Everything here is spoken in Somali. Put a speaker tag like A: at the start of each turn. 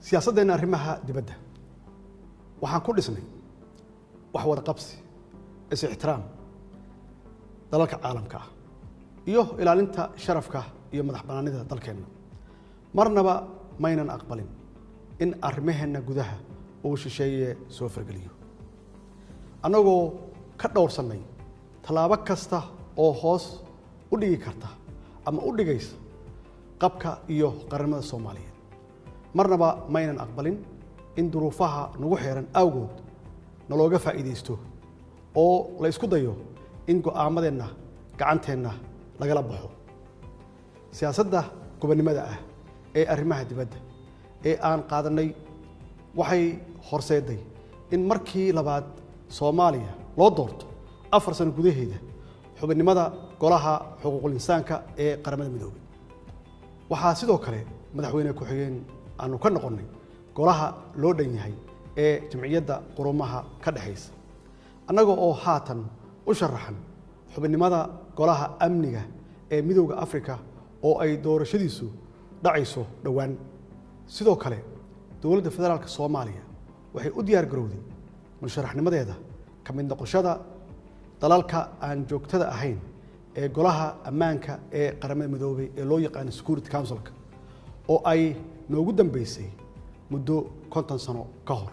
A: siyaasaddeena arrimaha dibadda waxaan ku dhisnay wax wada qabsi is ixtiraam dalalka caalamka ah iyo ilaalinta sharafka iyo madaxbannaanida dalkeena marnaba maynan aqbalin in arrimaheena gudaha uu shisheeye soo fargeliyo annagoo ka dhowrsanay tallaabo kasta oo hoos u dhigi karta ama u dhigaysa qabka iyo qaranimada Soomaaliyeed marnaba maynan aqbalin in duruufaha nagu xeeran awgood nalooga faa'iideysto oo la isku dayo in go'aamadeenna gacanteena lagala baxo siyaasadda gobonimada ah ee arrimaha dibadda ee aan qaadanay waxay horseeday in markii labaad Soomaaliya loo doorto 4 sano gudaheeda xubinimada golaha xuquuqul insaanka ee qaramada midoobay waxaa sidoo kale madaxweyne ku xigeen aanu ka noqonay golaha loo dhan yahay ee jamciyadda qurumaha ka dhaxaysa annaga oo haatan u sharaxan xubinimada golaha amniga ee midowga Afrika oo ay doorashadiisu dhacayso dhawaan sidoo kale dowladda federaalka Soomaaliya waxay u diyaar garowday musharaxnimadeeda ka mid noqoshada dalalka aan joogtada ahayn ee golaha ammaanka ee qaramada midoobay ee loo yaqaan Security Council oo ay noogu dambeysay muddo 50 sano ka hor